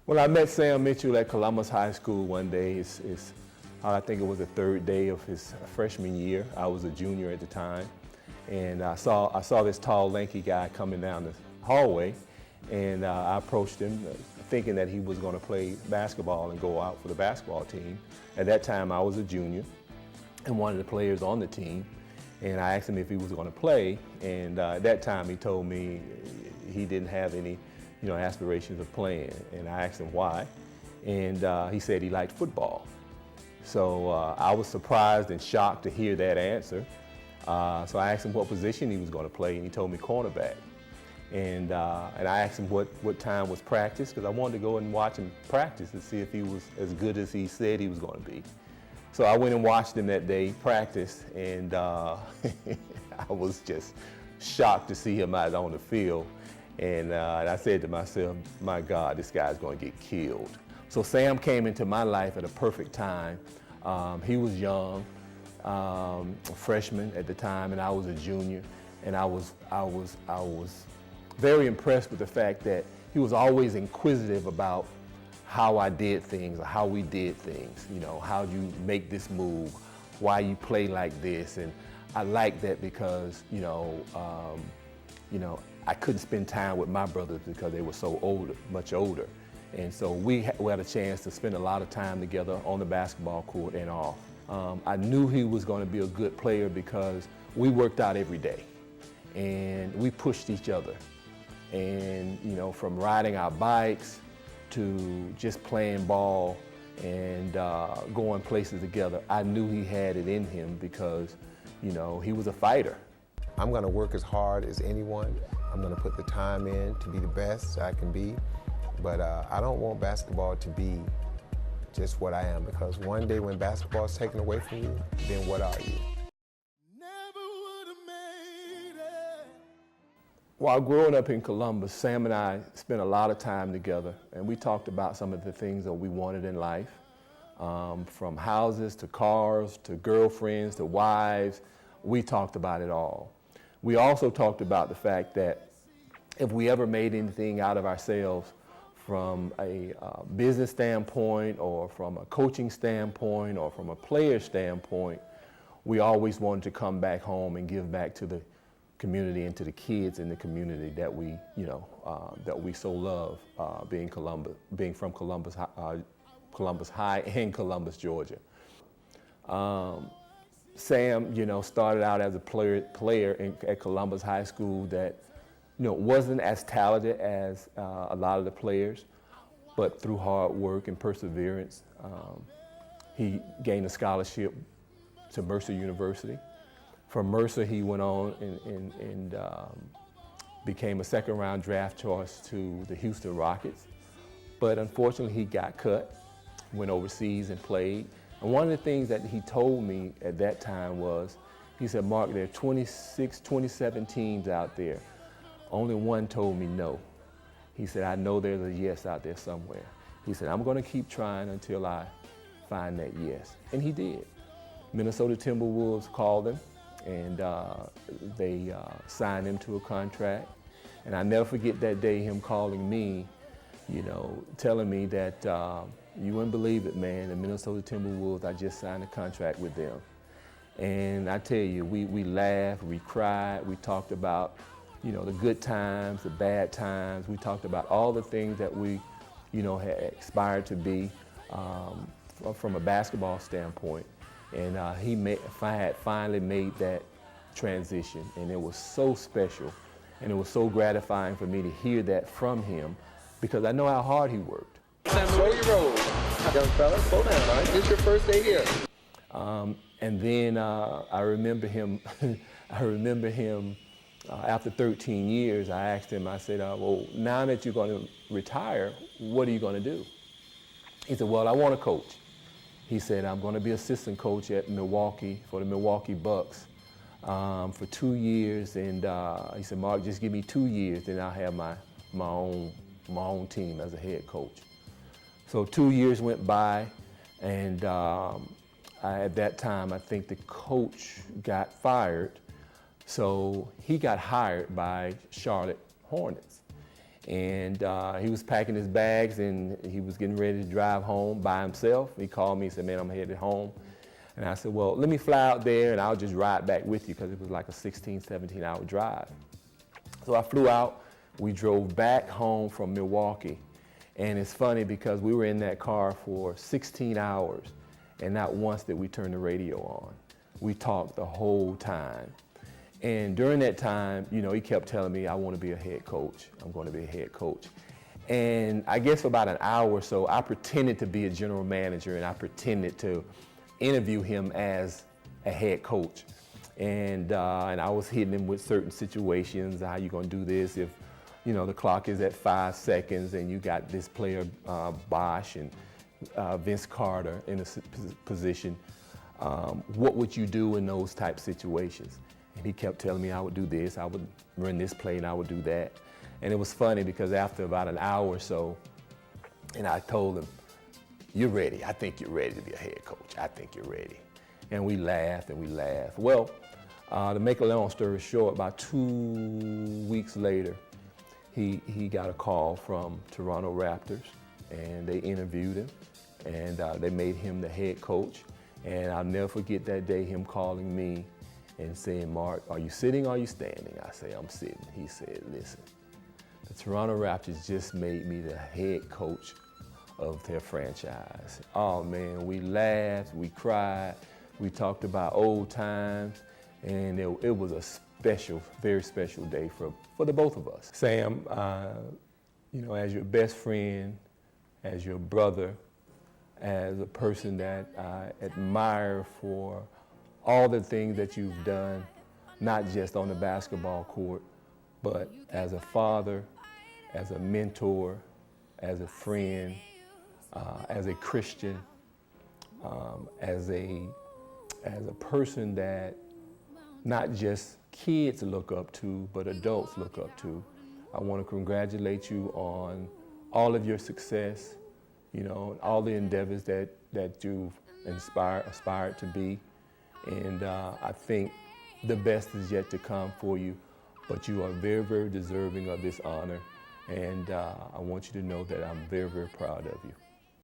Well, I met Sam Mitchell at Columbus High School one day. I think it was the third day of his freshman year. I was a junior at the time. And I saw this tall, lanky guy coming down the hallway, and I approached him thinking that he was going to play basketball and go out for the basketball team. At that time, I was a junior and one of the players on the team. And I asked him if he was going to play, and at that time he told me he didn't have any aspirations of playing. And I asked him why, and he said he liked football. So I was surprised and shocked to hear that answer. So I asked him what position he was going to play, and he told me cornerback. And I asked him what time was practice, because I wanted to go and watch him practice to see if he was as good as he said he was going to be. So I went and watched him that day practice, and I was just shocked to see him out on the field. And I said to myself, my God, this guy's going to get killed. So Sam came into my life at a perfect time. He was young, a freshman at the time, and I was a junior. And I was very impressed with the fact that he was always inquisitive about how I did things, or how we did things. How you make this move, why you play like this. And I like that because I couldn't spend time with my brothers because they were so older, much older. And so we had a chance to spend a lot of time together on the basketball court and off. I knew he was going to be a good player because we worked out every day and we pushed each other. And from riding our bikes to just playing ball and going places together, I knew he had it in him because he was a fighter. I'm going to work as hard as anyone. I'm going to put the time in to be the best I can be. But I don't want basketball to be just what I am, because one day when basketball is taken away from you, then what are you? While growing up in Columbus, Sam and I spent a lot of time together, and we talked about some of the things that we wanted in life, from houses to cars to girlfriends to wives. We talked about it all. We also talked about the fact that if we ever made anything out of ourselves from a business standpoint or from a coaching standpoint or from a player standpoint, we always wanted to come back home and give back to the community and to the kids in the community that we so love, being from Columbus High and Columbus, Georgia. Sam, started out as a player at Columbus High School that, wasn't as talented as a lot of the players, but through hard work and perseverance, he gained a scholarship to Mercer University. From Mercer, he went on and became a second-round draft choice to the Houston Rockets. But unfortunately, he got cut, went overseas and played. And one of the things that he told me at that time was, he said, Mark, there are 26, 27 teams out there. Only one told me no. He said, I know there's a yes out there somewhere. He said, I'm going to keep trying until I find that yes. And he did. Minnesota Timberwolves called him, and they signed him to a contract. And I never forget that day, him calling me, telling me that you wouldn't believe it, man, the Minnesota Timberwolves, I just signed a contract with them. And I tell you, we laughed, we cried, we talked about, the good times, the bad times. We talked about all the things that we, had aspired to be from a basketball standpoint. And he had finally made that transition, and it was so special, and it was so gratifying for me to hear that from him, because I know how hard he worked. Slow your roll, young fella. Slow down, all right? This is your first day here. And then I remember him. After 13 years, I asked him. I said, "Well, now that you're going to retire, what are you going to do?" He said, "Well, I want to coach." He said, "I'm going to be assistant coach at Milwaukee for the Milwaukee Bucks for 2 years." And he said, "Mark, just give me 2 years, then I'll have my own team as a head coach." So 2 years went by, and at that time, I think the coach got fired. So he got hired by Charlotte Hornets. And he was packing his bags and he was getting ready to drive home by himself. He called me and said, man, I'm headed home. And I said, well, let me fly out there and I'll just ride back with you, because it was like a 16, 17-hour drive. So I flew out. We drove back home from Milwaukee. And it's funny because we were in that car for 16 hours and not once did we turn the radio on. We talked the whole time. And during that time, you know, he kept telling me, I want to be a head coach. I'm going to be a head coach. And I guess for about an hour or so, I pretended to be a general manager and I pretended to interview him as a head coach. And I was hitting him with certain situations. How you going to do this if, you know, the clock is at 5 seconds and you got this player, Bosch and Vince Carter in a position. What would you do in those type situations? And he kept telling me I would do this, I would run this play and I would do that. And it was funny because after about an hour or so, and I told him, you're ready. I think you're ready to be a head coach. I think you're ready. And we laughed and we laughed. Well, to make a long story short, about 2 weeks later, he got a call from Toronto Raptors and they interviewed him and they made him the head coach. And I'll never forget that day, him calling me and saying, Mark, are you sitting or are you standing? I say, I'm sitting. He said, listen, the Toronto Raptors just made me the head coach of their franchise. Oh man, we laughed, we cried, we talked about old times, and it was a special, very special day for the both of us. Sam, you know, as your best friend, as your brother, as a person that I admire for all the things that you've done, not just on the basketball court, but as a father, as a mentor, as a friend, as a Christian, as a person that not just kids look up to, but adults look up to. I want to congratulate you on all of your success, you know, all the endeavors that you've aspired to be. And I think the best is yet to come for you, but you are very, very deserving of this honor. And I want you to know that I'm very, very proud of you.